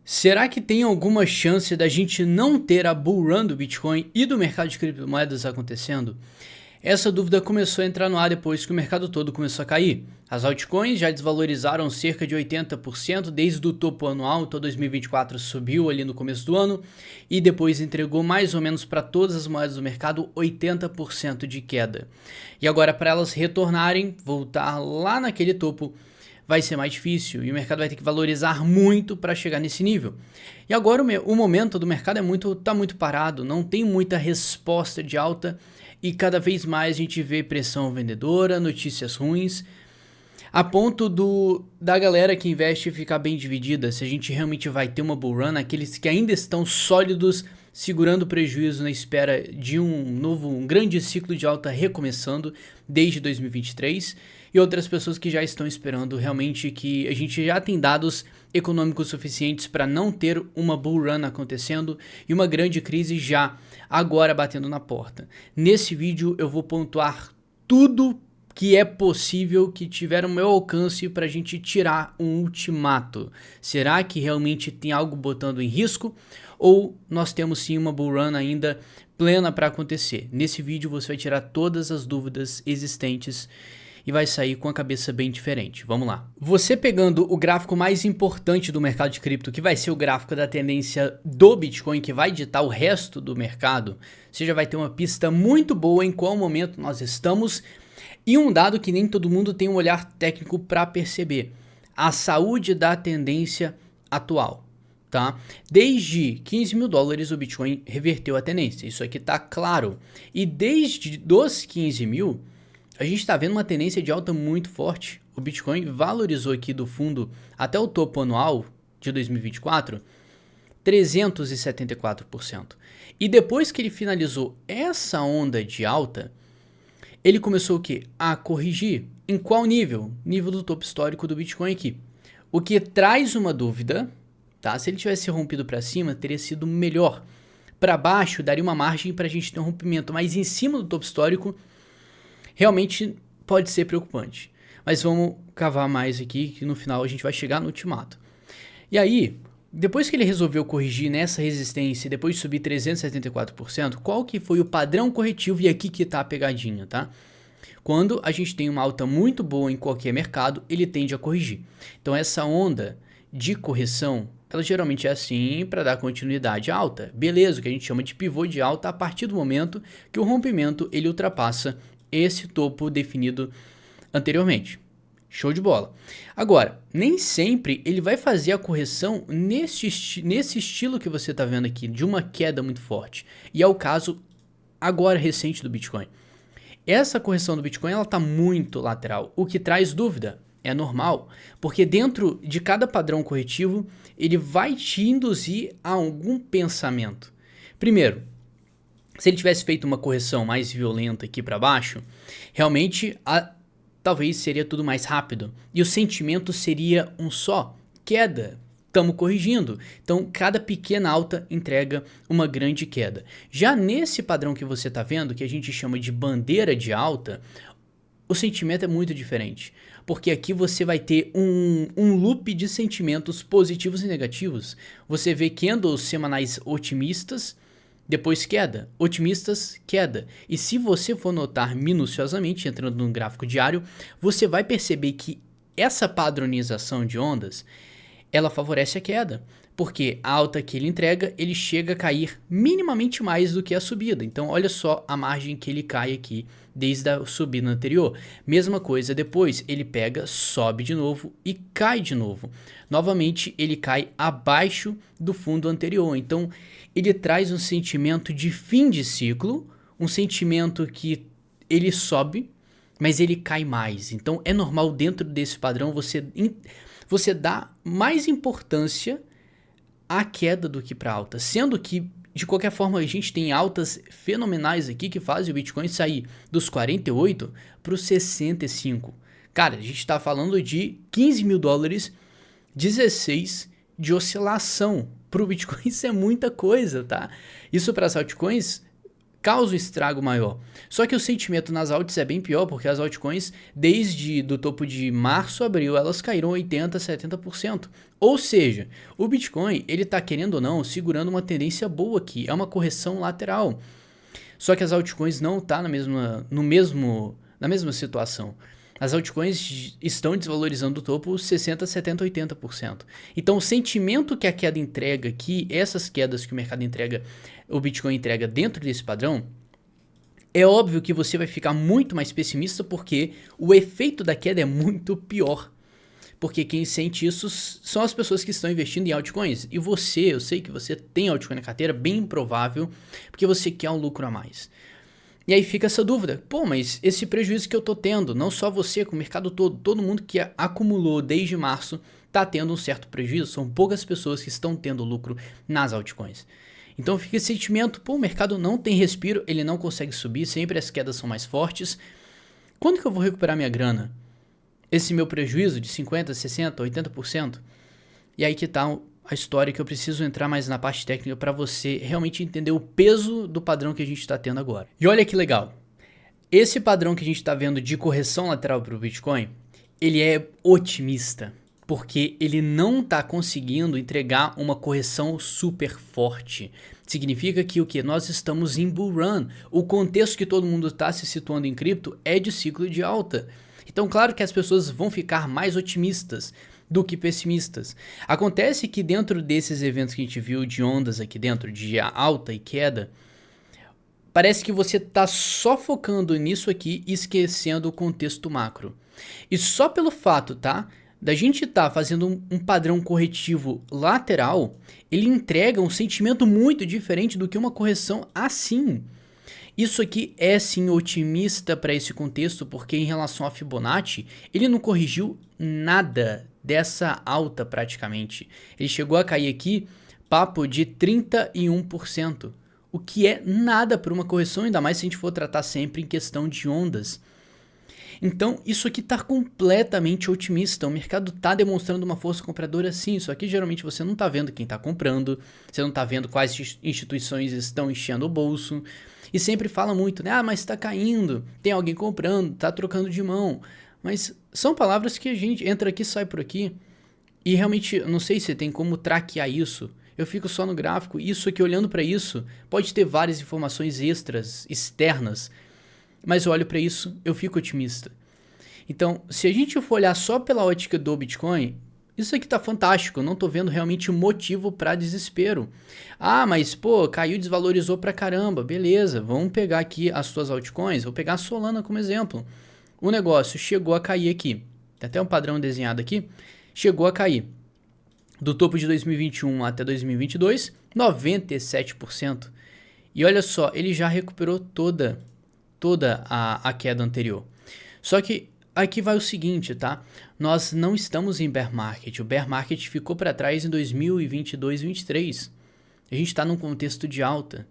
Será que tem alguma chance da gente não ter a bull run do Bitcoin e do mercado de criptomoedas acontecendo? Essa dúvida começou a entrar no ar depois que o mercado todo começou a cair. As altcoins já desvalorizaram cerca de 80% desde o topo anual, então 2024 subiu ali no começo do ano e depois entregou mais ou menos para todas as moedas do mercado 80% de queda. E agora para elas retornarem, voltar lá naquele topo, vai ser mais difícil e o mercado vai ter que valorizar muito para chegar nesse nível. E agora o momento do mercado tá muito parado, não tem muita resposta de alta e cada vez mais a gente vê pressão vendedora, notícias ruins, a ponto da galera que investe ficar bem dividida, se a gente realmente vai ter uma bull run, aqueles que ainda estão sólidos, segurando prejuízo na espera de um grande ciclo de alta recomeçando desde 2023, e outras pessoas que já estão esperando realmente que a gente já tem dados econômicos suficientes para não ter uma bull run acontecendo e uma grande crise já agora batendo na porta. Nesse vídeo eu vou pontuar tudo que é possível que tiver o meu alcance para a gente tirar um ultimato. Será que realmente tem algo botando em risco? Ou nós temos sim uma bull run ainda plena para acontecer? Nesse vídeo você vai tirar todas as dúvidas existentes e vai sair com a cabeça bem diferente. Vamos lá. Você pegando o gráfico mais importante do mercado de cripto, que vai ser o gráfico da tendência do Bitcoin, que vai ditar o resto do mercado, você já vai ter uma pista muito boa em qual momento nós estamos. E um dado que nem todo mundo tem um olhar técnico para perceber: a saúde da tendência atual, tá? Desde 15 mil dólares o Bitcoin reverteu a tendência, isso aqui tá claro. E desde dos 15 mil, a gente está vendo uma tendência de alta muito forte. O Bitcoin valorizou aqui do fundo até o topo anual de 2024, 374%. E depois que ele finalizou essa onda de alta, ele começou o quê? A corrigir. Em qual nível? Nível do topo histórico do Bitcoin aqui. O que traz uma dúvida, tá? Se ele tivesse rompido para cima, teria sido melhor. Para baixo, daria uma margem para a gente ter um rompimento, mas em cima do topo histórico, realmente pode ser preocupante. Mas vamos cavar mais aqui, que no final a gente vai chegar no ultimato. E aí, depois que ele resolveu corrigir nessa resistência e depois subir 374%, qual que foi o padrão corretivo? E aqui que tá a pegadinha, tá? Quando a gente tem uma alta muito boa em qualquer mercado, ele tende a corrigir. Então essa onda de correção, ela geralmente é assim para dar continuidade à alta. Beleza, o que a gente chama de pivô de alta a partir do momento que o rompimento ele ultrapassa esse topo definido anteriormente. Show de bola. Agora, nem sempre ele vai fazer a correção nesse estilo que você está vendo aqui, de uma queda muito forte. E é o caso agora recente do Bitcoin. Essa correção do Bitcoin ela está muito lateral, o que traz dúvida. É normal, porque dentro de cada padrão corretivo, ele vai te induzir a algum pensamento. Primeiro, se ele tivesse feito uma correção mais violenta aqui para baixo, realmente talvez seria tudo mais rápido. E o sentimento seria um só: queda, estamos corrigindo. Então, cada pequena alta entrega uma grande queda. Já nesse padrão que você está vendo, que a gente chama de bandeira de alta, o sentimento é muito diferente. Porque aqui você vai ter um loop de sentimentos positivos e negativos. Você vê candles semanais otimistas, depois queda, otimistas, queda. E se você for notar minuciosamente, entrando no gráfico diário, você vai perceber que essa padronização de ondas, ela favorece a queda. Porque a alta que ele entrega, ele chega a cair minimamente mais do que a subida. Então olha só a margem que ele cai aqui desde a subida anterior. Mesma coisa depois, ele pega, sobe de novo e cai de novo. Novamente ele cai abaixo do fundo anterior. Então ele traz um sentimento de fim de ciclo, um sentimento que ele sobe, mas ele cai mais. Então é normal dentro desse padrão você dá mais importância à queda do que para alta, sendo que de qualquer forma a gente tem altas fenomenais aqui que fazem o Bitcoin sair dos 48 para os 65. Cara, a gente está falando de 15 mil dólares, 16 de oscilação. Para o Bitcoin isso é muita coisa, tá? Isso para as altcoins causa um estrago maior. Só que o sentimento nas alts é bem pior, porque as altcoins, desde do topo de março, abril, elas caíram 80%, 70%. Ou seja, o Bitcoin, ele tá querendo ou não, segurando uma tendência boa aqui, é uma correção lateral. Só que as altcoins não tá na mesma situação. As altcoins estão desvalorizando do topo 60%, 70%, 80%. Então o sentimento que a queda entrega aqui, essas quedas que o mercado entrega, o Bitcoin entrega dentro desse padrão, é óbvio que você vai ficar muito mais pessimista porque o efeito da queda é muito pior. Porque quem sente isso são as pessoas que estão investindo em altcoins. E você, eu sei que você tem altcoin na carteira, bem provável, porque você quer um lucro a mais. E aí fica essa dúvida, pô, mas esse prejuízo que eu tô tendo, não só você, com o mercado todo mundo que acumulou desde março tá tendo um certo prejuízo, são poucas pessoas que estão tendo lucro nas altcoins. Então fica esse sentimento, pô, o mercado não tem respiro, ele não consegue subir, sempre as quedas são mais fortes. Quando que eu vou recuperar minha grana? Esse meu prejuízo de 50%, 60%, 80%? E aí que tá a história que eu preciso entrar mais na parte técnica para você realmente entender o peso do padrão que a gente está tendo agora. E olha que legal, esse padrão que a gente está vendo de correção lateral para o Bitcoin, ele é otimista, porque ele não está conseguindo entregar uma correção super forte. Significa que o que? Nós estamos em bull run. O contexto que todo mundo está se situando em cripto é de ciclo de alta. Então, claro que as pessoas vão ficar mais otimistas do que pessimistas. Acontece que dentro desses eventos que a gente viu de ondas aqui dentro, de alta e queda, parece que você está só focando nisso aqui e esquecendo o contexto macro. E só pelo fato, tá, da gente estar fazendo um padrão corretivo lateral, ele entrega um sentimento muito diferente do que uma correção assim. Isso aqui é sim otimista para esse contexto, porque em relação a Fibonacci, ele não corrigiu nada dessa alta praticamente. Ele chegou a cair aqui, papo de 31%, o que é nada para uma correção, ainda mais se a gente for tratar sempre em questão de ondas. Então, isso aqui está completamente otimista. O mercado está demonstrando uma força compradora sim. Só que geralmente você não está vendo quem está comprando, você não está vendo quais instituições estão enchendo o bolso. E sempre fala muito, né? Ah, mas está caindo, tem alguém comprando, está trocando de mão. Mas são palavras que a gente entra aqui, sai por aqui. E realmente, não sei se tem como traquear isso. Eu fico só no gráfico. Isso aqui, olhando para isso, pode ter várias informações extras, externas. Mas eu olho para isso, eu fico otimista. Então, se a gente for olhar só pela ótica do Bitcoin, isso aqui tá fantástico, eu não tô vendo realmente motivo para desespero. Ah, mas pô, caiu, desvalorizou pra caramba, beleza, vamos pegar aqui as suas altcoins, vou pegar a Solana como exemplo. O negócio chegou a cair aqui, tem até um padrão desenhado aqui, chegou a cair. Do topo de 2021 até 2022, 97%. E olha só, ele já recuperou toda a queda anterior. Só que aqui vai o seguinte, tá? Nós não estamos em bear market. O bear market ficou para trás em 2022, 2023. A gente está num contexto de alta.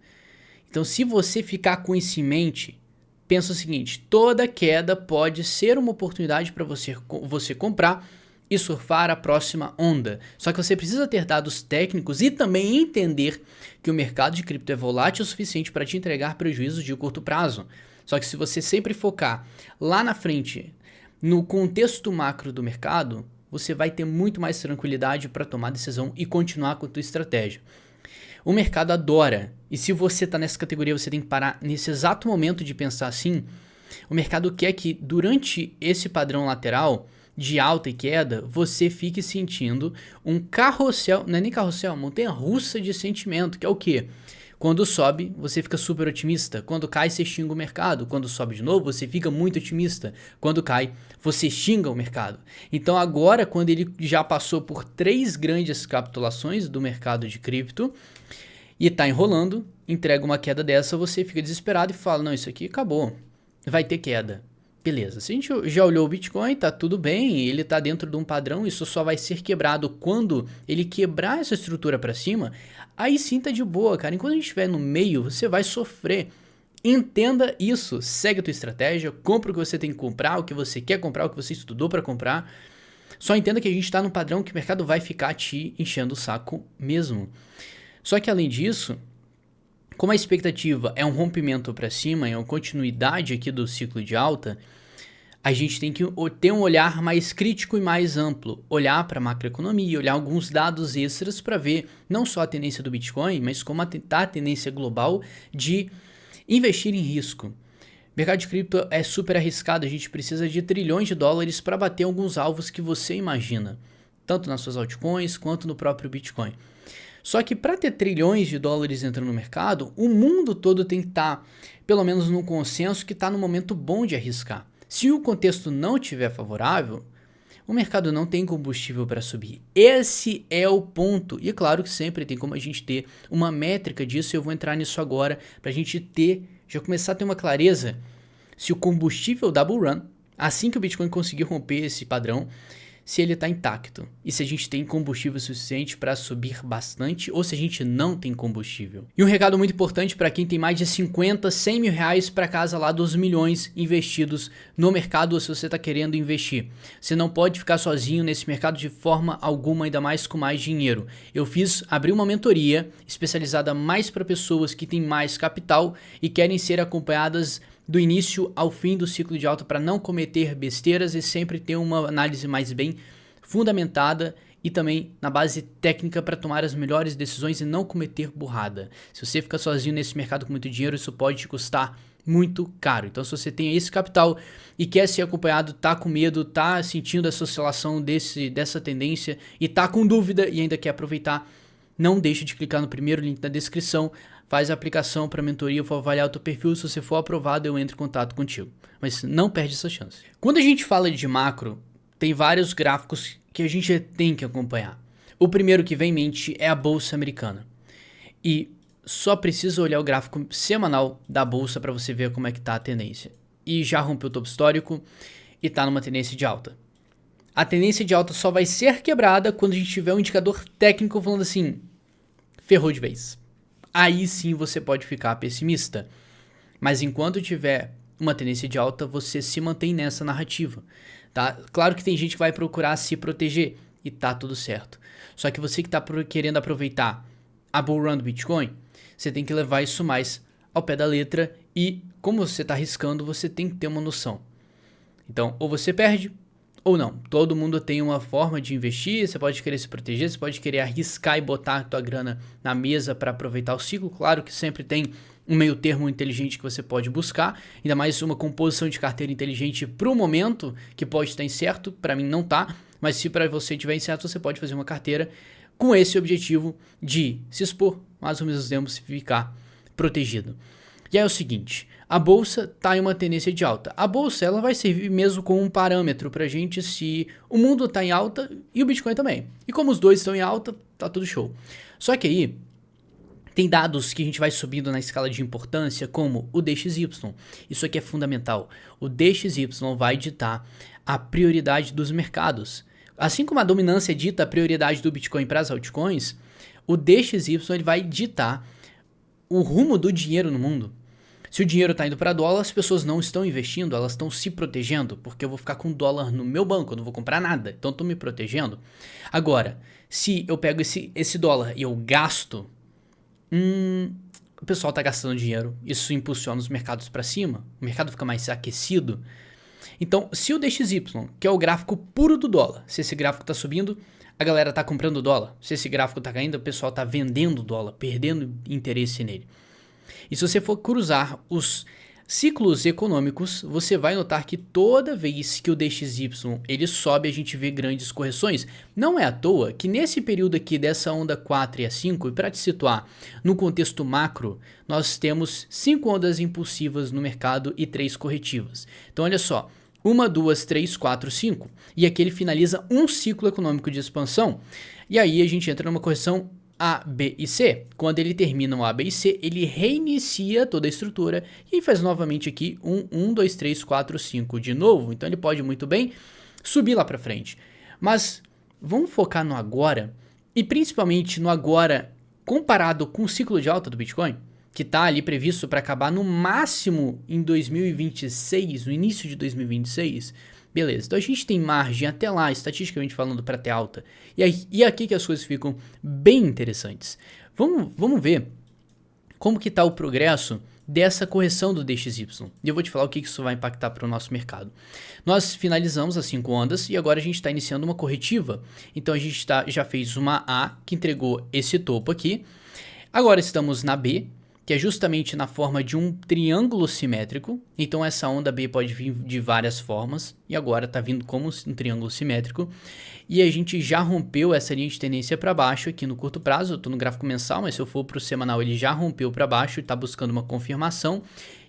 Então, se você ficar com isso em mente, pensa o seguinte, toda queda pode ser uma oportunidade para você comprar e surfar a próxima onda. Só que você precisa ter dados técnicos e também entender que o mercado de cripto é volátil o suficiente para te entregar prejuízos de curto prazo. Só que se você sempre focar lá na frente, no contexto macro do mercado, você vai ter muito mais tranquilidade para tomar decisão e continuar com a tua estratégia. O mercado adora, e se você está nessa categoria, você tem que parar nesse exato momento de pensar assim. O mercado quer que durante esse padrão lateral de alta e queda, você fique sentindo um carrossel, não é nem carrossel, montanha-russa de sentimento, que é o quê? Quando sobe, você fica super otimista. Quando cai, você xinga o mercado. Quando sobe de novo, você fica muito otimista. Quando cai, você xinga o mercado. Então agora, quando ele já passou por 3 grandes capitulações do mercado de cripto e está enrolando, entrega uma queda dessa, você fica desesperado e fala, não, isso aqui acabou, vai ter queda. Beleza, se a gente já olhou o Bitcoin, tá tudo bem, ele tá dentro de um padrão, isso só vai ser quebrado quando ele quebrar essa estrutura para cima, aí sim tá de boa, cara. Enquanto a gente estiver no meio, você vai sofrer. Entenda isso, segue a tua estratégia, compra o que você tem que comprar, o que você quer comprar, o que você estudou para comprar. Só entenda que a gente tá num padrão que o mercado vai ficar te enchendo o saco mesmo. Só que além disso, Como a expectativa é um rompimento para cima, é uma continuidade aqui do ciclo de alta, a gente tem que ter um olhar mais crítico e mais amplo, olhar para a macroeconomia, olhar alguns dados extras para ver não só a tendência do Bitcoin, mas como está a tendência global de investir em risco. O mercado de cripto é super arriscado, a gente precisa de trilhões de dólares para bater alguns alvos que você imagina, tanto nas suas altcoins quanto no próprio Bitcoin. Só que para ter trilhões de dólares entrando no mercado, o mundo todo tem que estar, pelo menos num consenso, que está no momento bom de arriscar. Se o contexto não estiver favorável, o mercado não tem combustível para subir. Esse é o ponto. E é claro que sempre tem como a gente ter uma métrica disso, e eu vou entrar nisso agora, para a gente já começar a ter uma clareza se o combustível da Bull Run, assim que o Bitcoin conseguir romper esse padrão, se ele está intacto e se a gente tem combustível suficiente para subir bastante ou se a gente não tem combustível. E um recado muito importante para quem tem mais de 50, 100 mil reais para casa lá dos milhões investidos no mercado ou se você está querendo investir. Você não pode ficar sozinho nesse mercado de forma alguma, ainda mais com mais dinheiro. Abri uma mentoria especializada mais para pessoas que têm mais capital e querem ser acompanhadas do início ao fim do ciclo de alta para não cometer besteiras e sempre ter uma análise mais bem fundamentada e também na base técnica para tomar as melhores decisões e não cometer burrada. Se você ficar sozinho nesse mercado com muito dinheiro, isso pode te custar muito caro. Então, se você tem esse capital e quer ser acompanhado, tá com medo, tá sentindo essa oscilação dessa tendência e tá com dúvida e ainda quer aproveitar, não deixe de clicar no primeiro link da descrição. Faz a aplicação para a mentoria, eu vou avaliar o teu perfil, se você for aprovado eu entro em contato contigo. Mas não perde essa chance. Quando a gente fala de macro, tem vários gráficos que a gente tem que acompanhar. O primeiro que vem em mente é a Bolsa Americana. E só precisa olhar o gráfico semanal da Bolsa para você ver como é que está a tendência. E já rompeu o topo histórico e está numa tendência de alta. A tendência de alta só vai ser quebrada quando a gente tiver um indicador técnico falando assim, ferrou de vez. Aí sim você pode ficar pessimista. Mas enquanto tiver uma tendência de alta, você se mantém nessa narrativa, tá? Claro que tem gente que vai procurar se proteger e tá tudo certo. Só que você que tá querendo aproveitar a bull run do Bitcoin, você tem que levar isso mais ao pé da letra e como você tá arriscando, você tem que ter uma noção. Então, ou você perde ou não. Todo mundo tem uma forma de investir, você pode querer se proteger, você pode querer arriscar e botar a tua grana na mesa para aproveitar o ciclo. Claro que sempre tem um meio termo inteligente que você pode buscar, ainda mais uma composição de carteira inteligente para o momento, que pode estar incerto, para mim não tá, mas se para você estiver incerto, você pode fazer uma carteira com esse objetivo de se expor, mas ao mesmo tempo ficar protegido. E aí é o seguinte, a bolsa está em uma tendência de alta. A bolsa ela vai servir mesmo como um parâmetro para a gente se o mundo está em alta e o Bitcoin também. E como os dois estão em alta, tá tudo show. Só que aí tem dados que a gente vai subindo na escala de importância, como o DXY. Isso aqui é fundamental. O DXY vai ditar a prioridade dos mercados. Assim como a dominância dita a prioridade do Bitcoin para as altcoins, o DXY ele vai ditar o rumo do dinheiro no mundo. Se o dinheiro está indo para dólar, as pessoas não estão investindo, elas estão se protegendo, porque eu vou ficar com dólar no meu banco, eu não vou comprar nada, então estou me protegendo. Agora, se eu pego esse dólar e eu gasto, o pessoal está gastando dinheiro, isso impulsiona os mercados para cima, o mercado fica mais aquecido. Então, se o DXY, que é o gráfico puro do dólar, se esse gráfico está subindo, a galera está comprando dólar. Se esse gráfico está caindo, o pessoal está vendendo dólar, perdendo interesse nele. E se você for cruzar os ciclos econômicos, você vai notar que toda vez que o DXY ele sobe, a gente vê grandes correções. Não é à toa que nesse período aqui dessa onda 4 e a 5, e para te situar no contexto macro, nós temos 5 ondas impulsivas no mercado e 3 corretivas. Então olha só, 1, 2, 3, 4, 5. E aqui ele finaliza um ciclo econômico de expansão. E aí a gente entra numa correção A, B e C. Quando ele termina o A, B e C, ele reinicia toda a estrutura e faz novamente aqui 1, 2, 3, 4, 5 de novo. Então ele pode muito bem subir lá para frente. Mas vamos focar no agora e principalmente no agora comparado com o ciclo de alta do Bitcoin, que está ali previsto para acabar no máximo em 2026, no início de 2026. Beleza, então a gente tem margem até lá, estatisticamente falando, para ter alta. E aqui que as coisas ficam bem interessantes. Vamos ver como que está o progresso dessa correção do DXY. E eu vou te falar o que isso vai impactar para o nosso mercado. Nós finalizamos as 5 ondas e agora a gente está iniciando uma corretiva. Então a gente já fez uma A que entregou esse topo aqui. Agora estamos na B, que é justamente na forma de um triângulo simétrico. Então essa onda B pode vir de várias formas e agora está vindo como um triângulo simétrico. E a gente já rompeu essa linha de tendência para baixo aqui no curto prazo. Eu estou no gráfico mensal, mas se eu for para o semanal ele já rompeu para baixo e está buscando uma confirmação.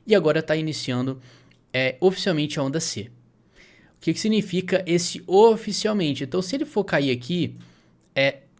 E agora está iniciando oficialmente a onda C. O que significa esse oficialmente? Então se ele for cair aqui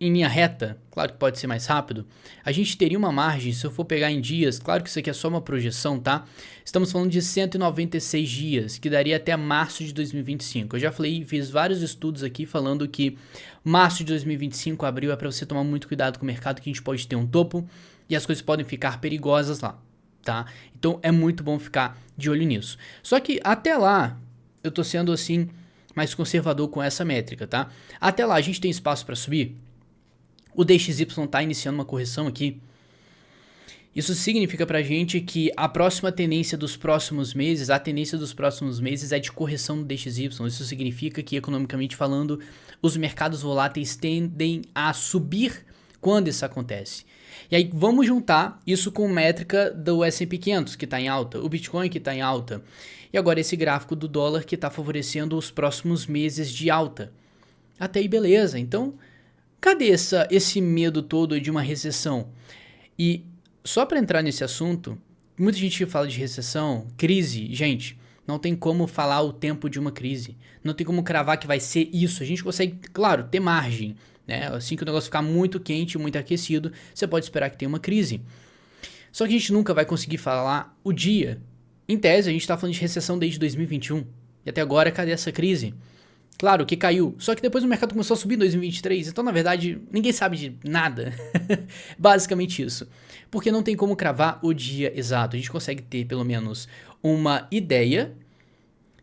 em linha reta, claro que pode ser mais rápido, a gente teria uma margem, se eu for pegar em dias, claro que isso aqui é só uma projeção, tá? Estamos falando de 196 dias, que daria até março de 2025. Eu já falei, fiz vários estudos aqui falando que março de 2025, abril, é para você tomar muito cuidado com o mercado, que a gente pode ter um topo e as coisas podem ficar perigosas lá, tá? Então é muito bom ficar de olho nisso. Só que até lá, eu tô sendo assim, mais conservador com essa métrica, tá? Até lá, a gente tem espaço para subir? O DXY está iniciando uma correção aqui. Isso significa pra gente que a próxima tendência dos próximos meses, a tendência dos próximos meses é de correção do DXY. Isso significa que, economicamente falando, os mercados voláteis tendem a subir quando isso acontece. E aí vamos juntar isso com métrica do S&P 500 que está em alta, o Bitcoin que está em alta, e agora esse gráfico do dólar que está favorecendo os próximos meses de alta. Até aí beleza, então cadê esse medo todo de uma recessão? E só para entrar nesse assunto, muita gente fala de recessão, crise, gente, não tem como falar o tempo de uma crise, não tem como cravar que vai ser isso, a gente consegue, claro, ter margem, né? Assim que o negócio ficar muito quente, muito aquecido, você pode esperar que tenha uma crise. Só que a gente nunca vai conseguir falar o dia. Em tese, a gente está falando de recessão desde 2021, e até agora cadê essa crise? Claro que caiu, só que depois o mercado começou a subir em 2023, então na verdade ninguém sabe de nada, basicamente isso, porque não tem como cravar o dia exato, a gente consegue ter pelo menos uma ideia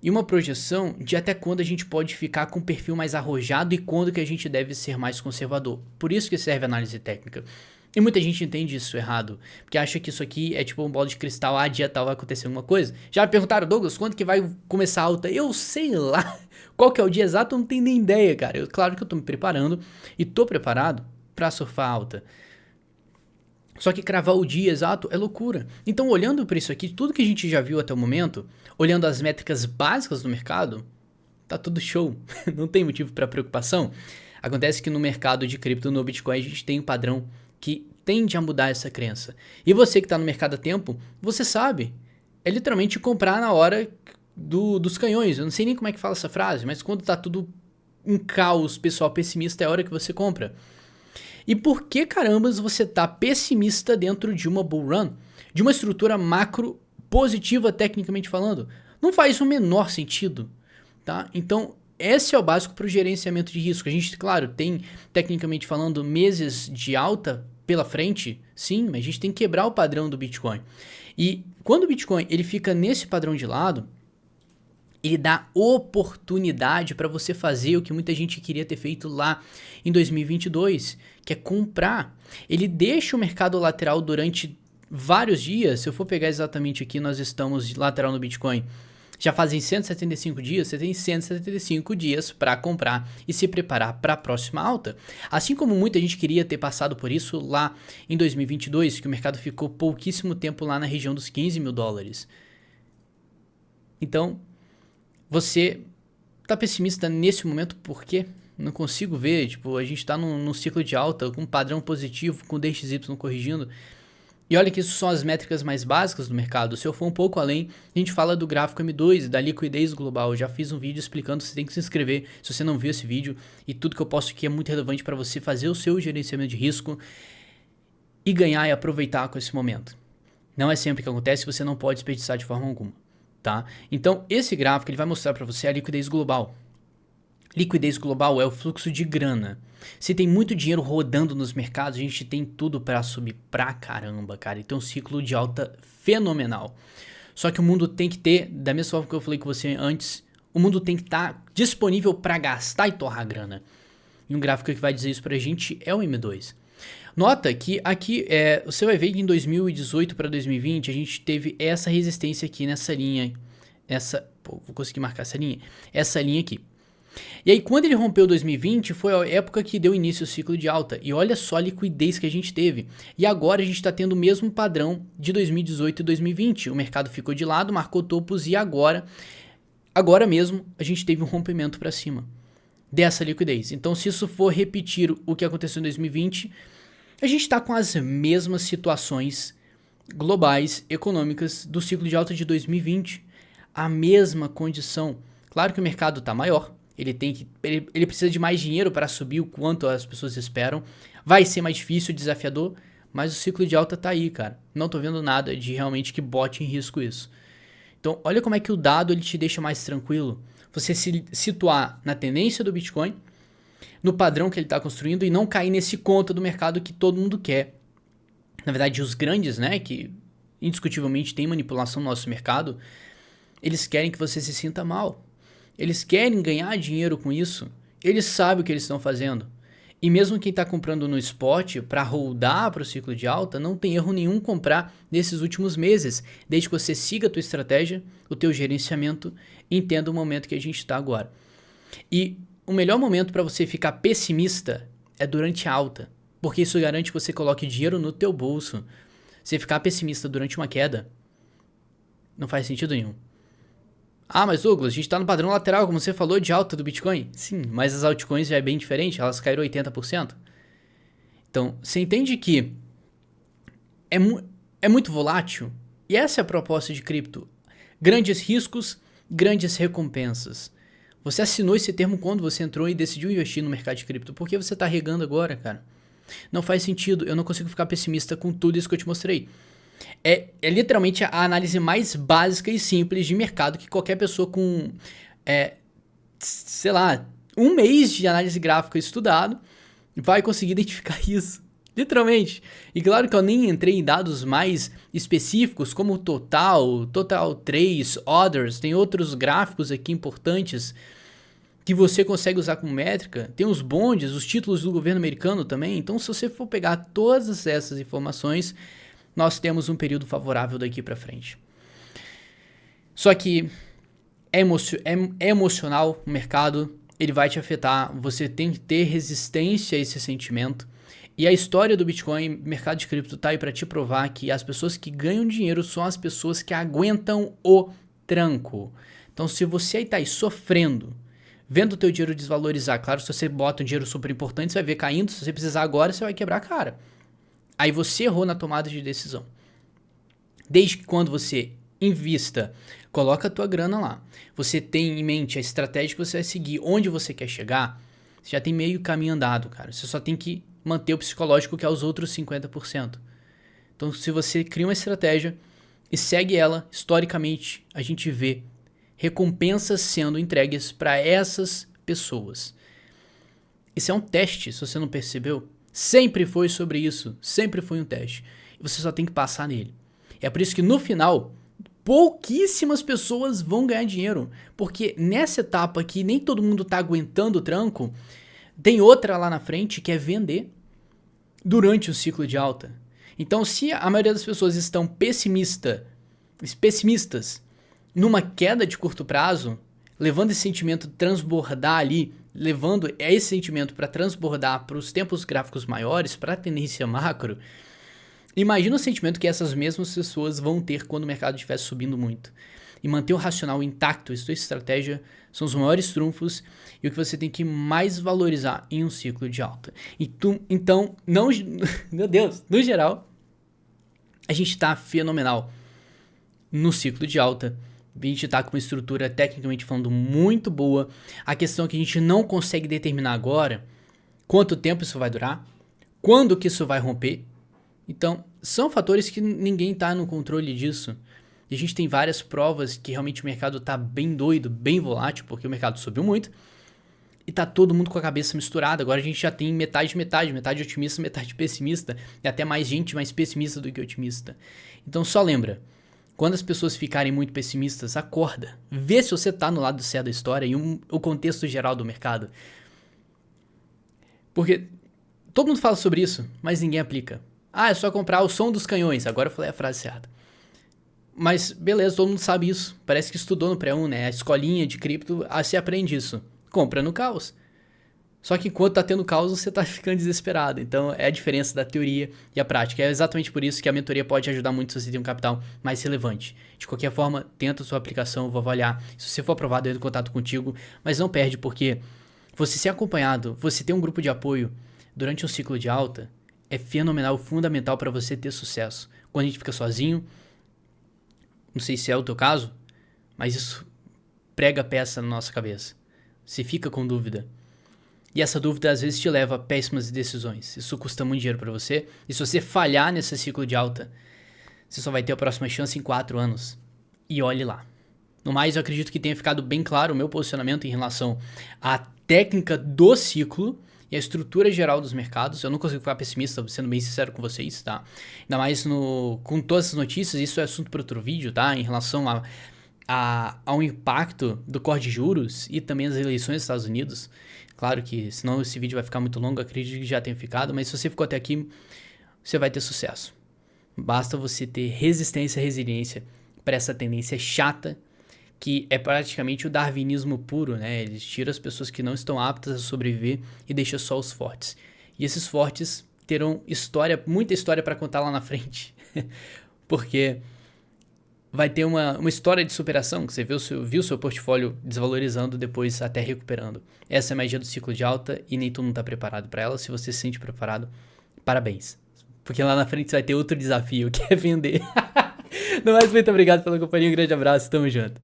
e uma projeção de até quando a gente pode ficar com um perfil mais arrojado e quando que a gente deve ser mais conservador, por isso que serve a análise técnica. E muita gente entende isso errado, porque acha que isso aqui é tipo um bola de cristal, dia tal vai acontecer alguma coisa. Já me perguntaram, Douglas, quando que vai começar a alta? Eu sei lá, qual que é o dia exato, eu não tenho nem ideia, cara. Claro que eu tô me preparando e tô preparado pra surfar alta. Só que cravar o dia exato é loucura. Então, olhando para isso aqui, tudo que a gente já viu até o momento, olhando as métricas básicas do mercado, tá tudo show, não tem motivo para preocupação. Acontece que no mercado de cripto, no Bitcoin, a gente tem um padrão que tende a mudar essa crença. E você que está no mercado há tempo, você sabe, é literalmente comprar na hora dos canhões. Eu não sei nem como é que fala essa frase, mas quando está tudo um caos, pessoal pessimista, é a hora que você compra. E por que carambas você tá pessimista dentro de uma bull run? De uma estrutura macro positiva, tecnicamente falando? Não faz o menor sentido, tá? Então, esse é o básico para o gerenciamento de risco. A gente, claro, tem, tecnicamente falando, meses de alta pela frente, sim, mas a gente tem que quebrar o padrão do Bitcoin. E quando o Bitcoin ele fica nesse padrão de lado, ele dá oportunidade para você fazer o que muita gente queria ter feito lá em 2022, que é comprar. Ele deixa o mercado lateral durante vários dias. Se eu for pegar exatamente aqui, nós estamos de lateral no Bitcoin. Já fazem 175 dias, você tem 175 dias para comprar e se preparar para a próxima alta. Assim como muita gente queria ter passado por isso lá em 2022, que o mercado ficou pouquíssimo tempo lá na região dos 15 mil dólares. Então, você tá pessimista nesse momento por quê? Não consigo ver, tipo, a gente tá num ciclo de alta, com um padrão positivo, com o DXY corrigindo. E olha que isso são as métricas mais básicas do mercado. Se eu for um pouco além, a gente fala do gráfico M2, da liquidez global. Eu já fiz um vídeo explicando, você tem que se inscrever se você não viu esse vídeo. E tudo que eu posto aqui é muito relevante para você fazer o seu gerenciamento de risco e ganhar e aproveitar com esse momento. Não é sempre que acontece, você não pode desperdiçar de forma alguma, tá? Então, esse gráfico ele vai mostrar para você a liquidez global. Liquidez global é o fluxo de grana. Se tem muito dinheiro rodando nos mercados, a gente tem tudo para subir pra caramba, cara. E tem um ciclo de alta fenomenal. Só que o mundo tem que ter, da mesma forma que eu falei com você antes, o mundo tem que estar disponível para gastar e torrar grana. E um gráfico que vai dizer isso pra gente é o M2. Nota que aqui, você vai ver que em 2018 para 2020 a gente teve essa resistência aqui nessa linha, vou conseguir marcar essa linha aqui. E aí quando ele rompeu 2020 foi a época que deu início ao ciclo de alta, e olha só a liquidez que a gente teve. E agora a gente está tendo o mesmo padrão de 2018 e 2020, o mercado ficou de lado, marcou topos e agora mesmo a gente teve um rompimento para cima dessa liquidez. Então se isso for repetir o que aconteceu em 2020, a gente está com as mesmas situações globais, econômicas do ciclo de alta de 2020. A mesma condição. Claro que o mercado está maior, ele precisa de mais dinheiro para subir o quanto as pessoas esperam. Vai ser mais difícil, desafiador, mas o ciclo de alta tá aí, cara. Não tô vendo nada de realmente que bote em risco isso. Então, olha como é que o dado ele te deixa mais tranquilo. Você se situar na tendência do Bitcoin, no padrão que ele está construindo e não cair nesse conto do mercado que todo mundo quer. Na verdade, os grandes, né, que indiscutivelmente tem manipulação no nosso mercado, eles querem que você se sinta mal. Eles querem ganhar dinheiro com isso. Eles sabem o que eles estão fazendo. E mesmo quem está comprando no spot para holdar para o ciclo de alta, não tem erro nenhum comprar nesses últimos meses, desde que você siga a tua estratégia, o teu gerenciamento, e entenda o momento que a gente está agora. E o melhor momento para você ficar pessimista é durante a alta, porque isso garante que você coloque dinheiro no teu bolso. Você ficar pessimista durante uma queda não faz sentido nenhum. Ah, mas Douglas, a gente está no padrão lateral, como você falou, de alta do Bitcoin. Sim, mas as altcoins já é bem diferente, elas caíram 80%. Então, você entende que é muito volátil? E essa é a proposta de cripto. Grandes riscos, grandes recompensas. Você assinou esse termo quando você entrou e decidiu investir no mercado de cripto. Por que você está regando agora, cara? Não faz sentido, eu não consigo ficar pessimista com tudo isso que eu te mostrei. É literalmente a análise mais básica e simples de mercado que qualquer pessoa com, sei lá, um mês de análise gráfica estudado vai conseguir identificar isso. Literalmente. E claro que eu nem entrei em dados mais específicos, como Total 3, Others, tem outros gráficos aqui importantes que você consegue usar como métrica. Tem os bonds, os títulos do governo americano também. Então, se você for pegar todas essas informações, nós temos um período favorável daqui para frente. Só que é emocional o mercado, ele vai te afetar, você tem que ter resistência a esse sentimento. E a história do Bitcoin, mercado de cripto, tá aí para te provar que as pessoas que ganham dinheiro são as pessoas que aguentam o tranco. Então, se você aí tá aí sofrendo, vendo o teu dinheiro desvalorizar, claro, se você bota um dinheiro super importante, você vai ver caindo, se você precisar agora, você vai quebrar a cara. Aí você errou na tomada de decisão. Desde que quando você invista, coloca a tua grana lá, você tem em mente a estratégia que você vai seguir, onde você quer chegar, você já tem meio caminho andado, cara. Você só tem que manter o psicológico, que é os outros 50%. Então, se você cria uma estratégia e segue ela, historicamente, a gente vê recompensas sendo entregues para essas pessoas. Isso é um teste, se você não percebeu. Sempre foi sobre isso, sempre foi um teste. E você só tem que passar nele. É por isso que no final, pouquíssimas pessoas vão ganhar dinheiro. Porque nessa etapa aqui, nem todo mundo tá aguentando o tranco. Tem outra lá na frente que é vender durante o ciclo de alta. Então, se a maioria das pessoas estão pessimistas numa queda de curto prazo, levando esse sentimento transbordar ali, levando esse sentimento para transbordar para os tempos gráficos maiores, para a tendência macro, imagina o sentimento que essas mesmas pessoas vão ter quando o mercado estiver subindo muito. E manter o racional intacto, isso é estratégia, são os maiores trunfos e o que você tem que mais valorizar em um ciclo de alta. Então, não, meu Deus, no geral, a gente está fenomenal no ciclo de alta. A gente está com uma estrutura, tecnicamente falando, muito boa. A questão é que a gente não consegue determinar agora quanto tempo isso vai durar, quando que isso vai romper. Então, são fatores que ninguém está no controle disso. E a gente tem várias provas que realmente o mercado está bem doido, bem volátil, porque o mercado subiu muito. E tá todo mundo com a cabeça misturada. Agora a gente já tem metade otimista, metade pessimista. E até mais gente mais pessimista do que otimista. Então só lembra, quando as pessoas ficarem muito pessimistas, acorda. Vê se você tá no lado certo da história e o contexto geral do mercado. Porque Todo mundo fala sobre isso, mas ninguém aplica. Ah, é só comprar o som dos canhões. Agora eu falei a frase certa. Mas beleza, todo mundo sabe isso. Parece que estudou no pré-1, né? A escolinha de cripto, se aprende isso. Compra no caos. Só que enquanto tá tendo caos, você tá ficando desesperado. Então é a diferença da teoria e a prática. É exatamente por isso que a mentoria pode ajudar muito se você tem um capital mais relevante. De qualquer forma, tenta a sua aplicação, vou avaliar. Se você for aprovado, eu entro em contato contigo. Mas não perde, porque você ser acompanhado, você ter um grupo de apoio durante um ciclo de alta é fenomenal, fundamental para você ter sucesso. Quando a gente fica sozinho, não sei se é o teu caso, mas isso prega peça na nossa cabeça. Você fica com dúvida. E essa dúvida às vezes te leva a péssimas decisões. Isso custa muito dinheiro para você. E se você falhar nesse ciclo de alta, você só vai ter a próxima chance em 4 anos. E olhe lá. No mais, eu acredito que tenha ficado bem claro o meu posicionamento em relação à técnica do ciclo e a estrutura geral dos mercados. Eu não consigo ficar pessimista, sendo bem sincero com vocês, tá? Ainda mais com todas essas notícias, isso é assunto para outro vídeo, tá? Em relação ao impacto do corte de juros e também as eleições dos Estados Unidos. Claro que senão esse vídeo vai ficar muito longo, acredito que já tenha ficado, mas se você ficou até aqui, você vai ter sucesso. Basta você ter resistência e resiliência para essa tendência chata, que é praticamente o darwinismo puro, né? Eles tiram as pessoas que não estão aptas a sobreviver e deixam só os fortes. E esses fortes terão muita história para contar lá na frente, porque vai ter uma história de superação, que você viu o seu portfólio desvalorizando, depois até recuperando. Essa é a magia do ciclo de alta e nem todo mundo está preparado para ela. Se você se sente preparado, parabéns. Porque lá na frente você vai ter outro desafio, que é vender. No mais, muito obrigado pela companhia, um grande abraço, tamo junto.